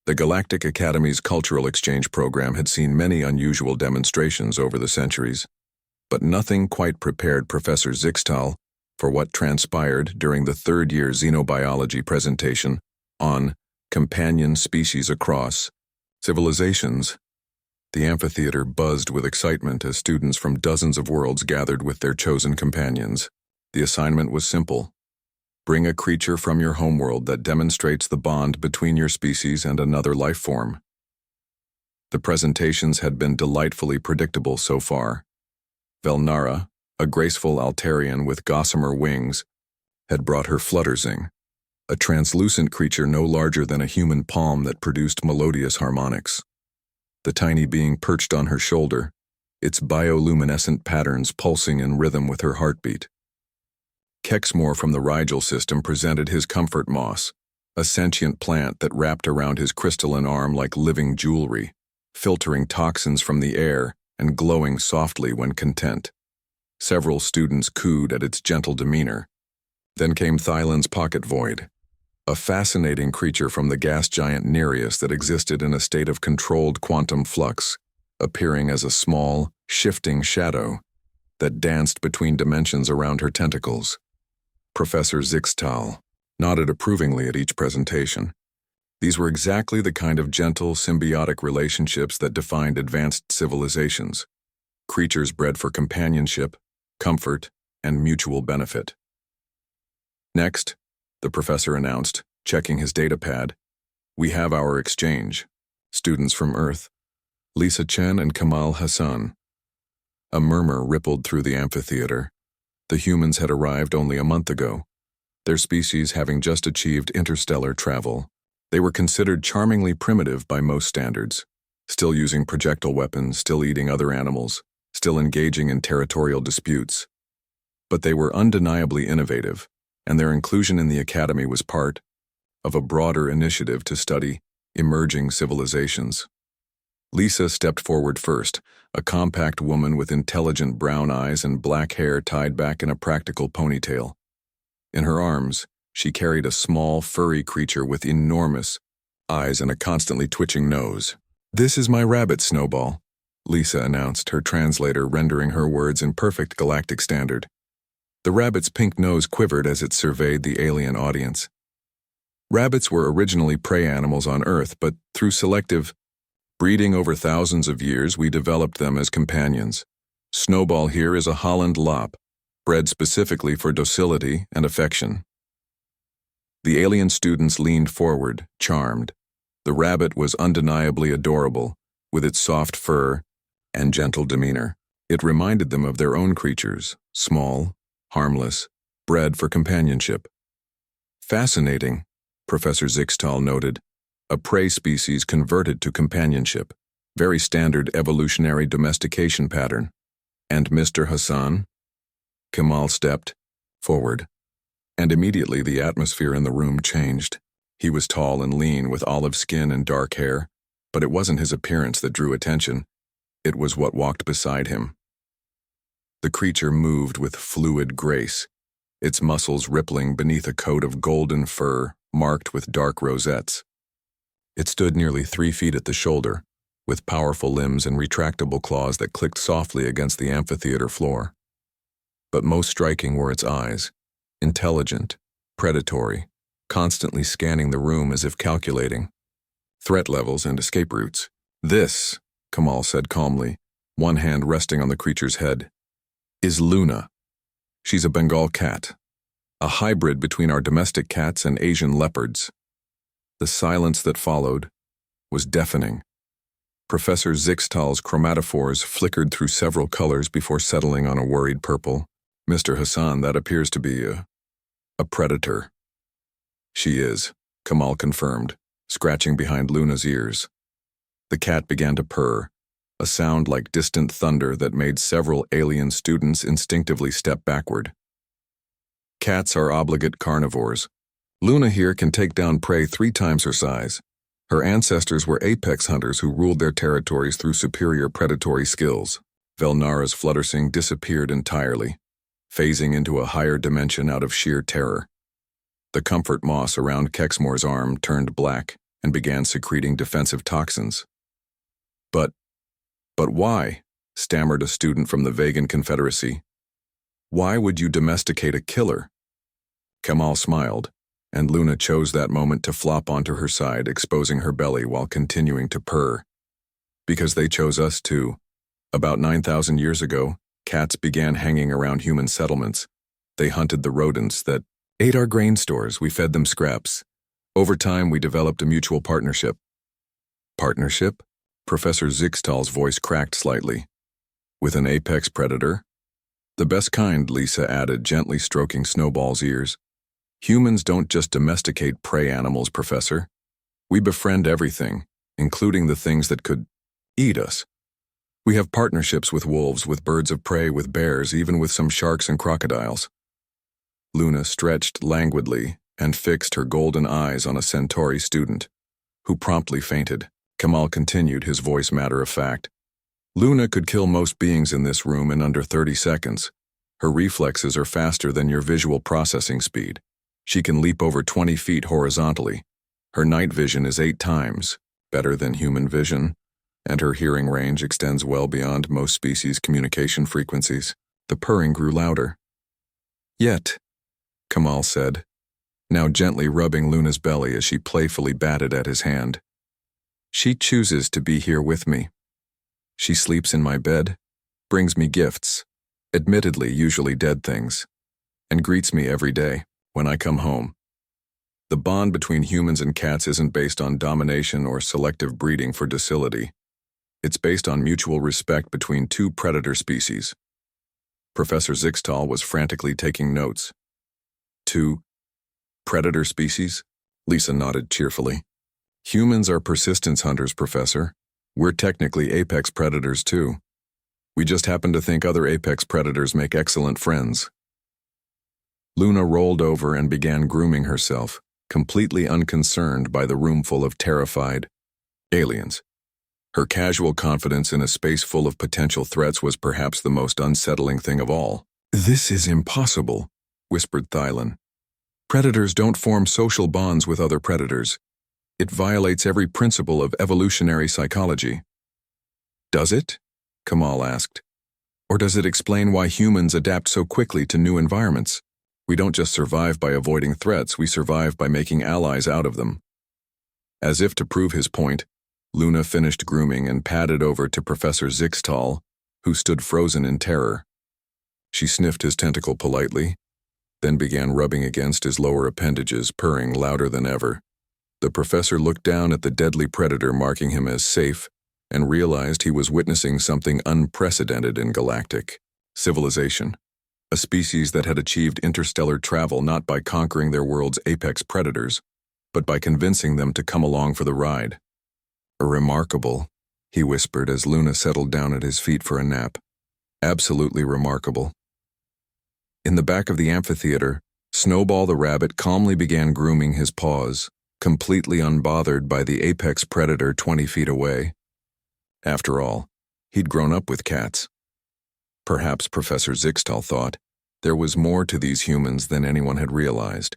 The Galactic Academy's cultural exchange program had seen many unusual demonstrations over the centuries, but nothing quite prepared Professor Zixtal for what transpired during the third-year xenobiology presentation on companion species across civilizations. The amphitheater buzzed with excitement as students from dozens of worlds gathered with their chosen companions. The assignment was simple. Bring a creature from your homeworld that demonstrates the bond between your species and another life form. The presentations had been delightfully predictable so far. Velnara, a graceful Altarian with gossamer wings, had brought her Flutterzing, a translucent creature no larger than a human palm that produced melodious harmonics. The tiny being perched on her shoulder, its bioluminescent patterns pulsing in rhythm with her heartbeat. Kexmore from the Rigel system presented his Comfort Moss, a sentient plant that wrapped around his crystalline arm like living jewelry, filtering toxins from the air and glowing softly when content. Several students cooed at its gentle demeanor. Then came Thylan's Pocket Void, a fascinating creature from the gas giant Nereus that existed in a state of controlled quantum flux, appearing as a small, shifting shadow that danced between dimensions around her tentacles. Professor Zixtal nodded approvingly at each presentation. These were exactly the kind of gentle, symbiotic relationships that defined advanced civilizations, creatures bred for companionship, comfort, and mutual benefit. Next, the professor announced, checking his datapad, we have our exchange. Students from Earth, Lisa Chen and Kamal Hassan. A murmur rippled through the amphitheater. The humans had arrived only a month ago, their species having just achieved interstellar travel. They were considered charmingly primitive by most standards, still using projectile weapons, still eating other animals, still engaging in territorial disputes. But they were undeniably innovative, and their inclusion in the academy was part of a broader initiative to study emerging civilizations. Lisa stepped forward first, a compact woman with intelligent brown eyes and black hair tied back in a practical ponytail. In her arms, she carried a small, furry creature with enormous eyes and a constantly twitching nose. "This is my rabbit, Snowball," Lisa announced, her translator rendering her words in perfect galactic standard. The rabbit's pink nose quivered as it surveyed the alien audience. Rabbits were originally prey animals on Earth, but through selective breeding over thousands of years, we developed them as companions. Snowball here is a Holland Lop, bred specifically for docility and affection. The alien students leaned forward, charmed. The rabbit was undeniably adorable, with its soft fur and gentle demeanor. It reminded them of their own creatures, small, harmless, bred for companionship. Fascinating, Professor Zixtal noted. A prey species converted to companionship. Very standard evolutionary domestication pattern. And Mr. Hassan? Kamal stepped forward, and immediately the atmosphere in the room changed. He was tall and lean with olive skin and dark hair, but it wasn't his appearance that drew attention. It was what walked beside him. The creature moved with fluid grace, its muscles rippling beneath a coat of golden fur marked with dark rosettes. It stood nearly 3 feet at the shoulder, with powerful limbs and retractable claws that clicked softly against the amphitheater floor. But most striking were its eyes, intelligent, predatory, constantly scanning the room as if calculating threat levels and escape routes. "This," Kamal said calmly, one hand resting on the creature's head, "is Luna. She's a Bengal cat, a hybrid between our domestic cats and Asian leopards." The silence that followed was deafening. Professor Zixtal's chromatophores flickered through several colors before settling on a worried purple. "Mr. Hassan, that appears to be a predator." "She is," Kamal confirmed, scratching behind Luna's ears. The cat began to purr, a sound like distant thunder that made several alien students instinctively step backward. "Cats are obligate carnivores. Luna here can take down prey 3 times her size. Her ancestors were apex hunters who ruled their territories through superior predatory skills." Velnara's Fluttersing disappeared entirely, phasing into a higher dimension out of sheer terror. The comfort moss around Kexmore's arm turned black, and began secreting defensive toxins. But why? Stammered a student from the Vegan Confederacy. Why would you domesticate a killer? Kamal smiled, and Luna chose that moment to flop onto her side, exposing her belly while continuing to purr. Because they chose us too. About 9,000 years ago, cats began hanging around human settlements. They hunted the rodents that ate our grain stores. We fed them scraps. Over time, we developed a mutual partnership. Partnership? Professor Zixtal's voice cracked slightly. With an apex predator? The best kind, Lisa added, gently stroking Snowball's ears. Humans don't just domesticate prey animals, Professor. We befriend everything, including the things that could eat us. We have partnerships with wolves, with birds of prey, with bears, even with some sharks and crocodiles. Luna stretched languidly and fixed her golden eyes on a Centauri student, who promptly fainted. Kamal continued, his voice matter-of-fact. Luna could kill most beings in this room in under 30 seconds. Her reflexes are faster than your visual processing speed. She can leap over 20 feet horizontally. Her night vision is 8 times better than human vision, and her hearing range extends well beyond most species' communication frequencies. The purring grew louder. Yet, Kamal said, now gently rubbing Luna's belly as she playfully batted at his hand, she chooses to be here with me. She sleeps in my bed, brings me gifts, admittedly usually dead things, and greets me every day when I come home. The bond between humans and cats isn't based on domination or selective breeding for docility. It's based on mutual respect between two predator species. Professor Zixtal was frantically taking notes. 2 predator species? Lisa nodded cheerfully. Humans are persistence hunters, Professor. We're technically apex predators too. We just happen to think other apex predators make excellent friends. Luna rolled over and began grooming herself, completely unconcerned by the room full of terrified aliens. Her casual confidence in a space full of potential threats was perhaps the most unsettling thing of all. This is impossible, whispered Thylon. Predators don't form social bonds with other predators. It violates every principle of evolutionary psychology. Does it? Kamal asked. Or does it explain why humans adapt so quickly to new environments? We don't just survive by avoiding threats, we survive by making allies out of them. As if to prove his point, Luna finished grooming and padded over to Professor Zixtal, who stood frozen in terror. She sniffed his tentacle politely, then began rubbing against his lower appendages, purring louder than ever. The professor looked down at the deadly predator, marking him as safe, and realized he was witnessing something unprecedented in galactic civilization. A species that had achieved interstellar travel not by conquering their world's apex predators, but by convincing them to come along for the ride. Remarkable, he whispered as Luna settled down at his feet for a nap. Absolutely remarkable. In the back of the amphitheater, Snowball the rabbit calmly began grooming his paws, completely unbothered by the apex predator 20 feet away. After all, he'd grown up with cats. Perhaps, Professor Zixtal thought, there was more to these humans than anyone had realized.